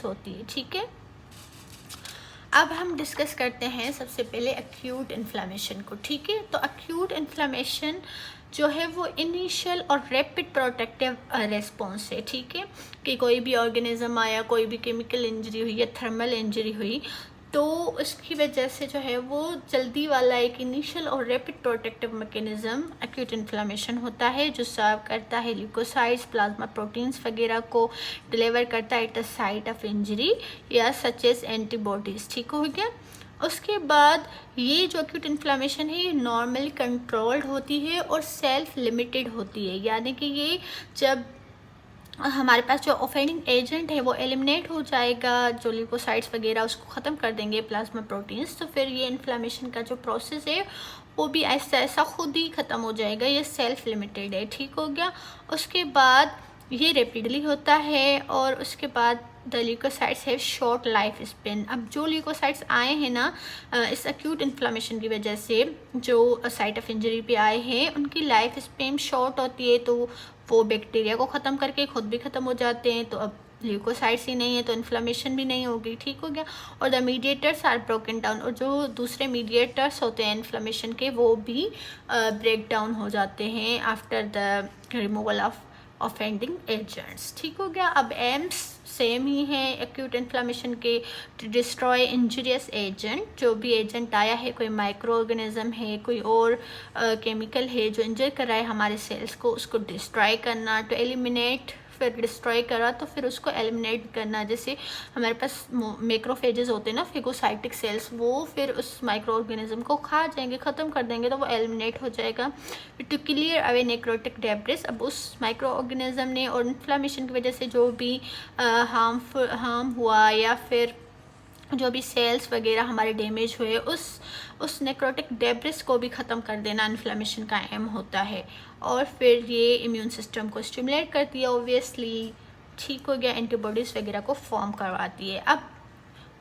होती है। ठीक है, अब हम डिस्कस करते हैं सबसे पहले एक्यूट इन्फ्लामेशन को। ठीक है, तो एक्यूट इन्फ्लामेशन जो है वो इनिशियल और रैपिड प्रोटेक्टिव रिस्पॉन्स है। ठीक है, कि कोई भी ऑर्गेनिज्म आया, कोई भी केमिकल इंजरी हुई या थर्मल इंजरी हुई, तो उसकी वजह से जो है वो जल्दी वाला एक इनिशियल और rapid protective mechanism acute inflammation होता है, जो सर्व करता है ल्यूकोसाइट्स, प्लाज्मा प्रोटीन्स वगैरह को डिलीवर करता है at the site of injury या सच एज एंटीबॉडीज़। ठीक हो गया। उसके बाद ये जो एक्यूट इन्फ्लामेशन है ये नॉर्मली कंट्रोल्ड होती है और सेल्फ लिमिटेड होती है, यानी कि ये जब हमारे पास जो ऑफेंडिंग एजेंट है वो एलिमिनेट हो जाएगा, जो ल्यूकोसाइट्स वगैरह उसको ख़त्म कर देंगे प्लाज्मा प्रोटीन्स, तो फिर ये इन्फ्लामेशन का जो प्रोसेस है वो भी ऐसा ऐसा खुद ही ख़त्म हो जाएगा, ये सेल्फ लिमिटेड है। ठीक हो गया। उसके बाद ये रेपिडली होता है और उसके बाद the leucocytes have short life span. अब जो ल्यूकोसाइट्स आए हैं ना इस एक्यूट इन्फ्लामेशन की वजह से, जो साइट ऑफ इंजरी पे आए हैं, उनकी लाइफ स्पेन शॉर्ट होती है, तो वो बैक्टीरिया को ख़त्म करके खुद भी ख़त्म हो जाते हैं। तो अब ल्यूकोसाइट्स ही नहीं है तो इन्फ्लामेशन भी नहीं होगी। ठीक हो गया। और the mediators are broken down, और जो दूसरे मीडिएटर्स होते हैं इन्फ्लामेशन के वो भी ब्रेक डाउन हो जाते हैं after the removal of offending agents. ठीक हो गया। अब एम्स सेम ही है एक्यूट इन्फ्लामेशन के, टू डिस्ट्रॉय इंजूरियस एजेंट, जो भी एजेंट आया है, कोई माइक्रो ऑर्गेनिज्म है, कोई और केमिकल है जो इंजर कर रहा है हमारे सेल्स को, उसको डिस्ट्रॉय करना, टू एलिमिनेट, फिर डिस्ट्रॉय करा तो फिर उसको एलिमिनेट करना। जैसे हमारे पास मैक्रोफेजेस होते हैं ना, फेगोसाइटिक सेल्स, वो फिर उस माइक्रो ऑर्गेनिज्म को खा जाएंगे, ख़त्म कर देंगे, तो वो एलिमिनेट हो जाएगा। To clear away necrotic debris, अब उस माइक्रो ऑर्गेनिज्म ने और इन्फ्लामेशन की वजह से जो भी हार्म हुआ या फिर जो भी सेल्स वगैरह हमारे डैमेज हुए, उस नेक्रोटिक डेब्रिस को भी ख़त्म कर देना इन्फ्लामेशन का एम होता है। और फिर ये इम्यून सिस्टम को स्टिमुलेट करती है ऑब्वियसली। ठीक हो गया। एंटीबॉडीज़ वगैरह को फॉर्म करवाती है। अब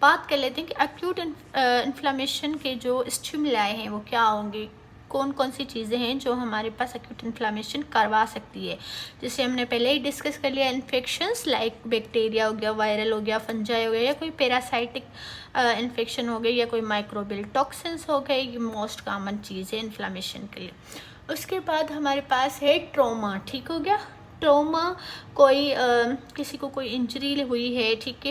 बात कर लेते हैं कि एक्यूट इन्फ्लामेशन के जो स्टिमुलाई हैं वो क्या होंगे, कौन कौन सी चीज़ें हैं जो हमारे पास एक्यूट इन्फ्लामेशन करवा सकती है। जैसे हमने पहले ही डिस्कस कर लिया, इन्फेक्शंस लाइक बैक्टीरिया हो गया, वायरल हो गया, फंजाई हो गया, या कोई पैरासाइटिक इन्फेक्शन हो गई, या कोई माइक्रोबियल टॉक्सिन्स हो गए। ये मोस्ट कॉमन चीज़ है इन्फ्लामेशन के लिए। उसके बाद हमारे पास है ट्रॉमा। ठीक हो गया। ट्रॉमा कोई किसी को कोई इंजरी हुई है, ठीक है,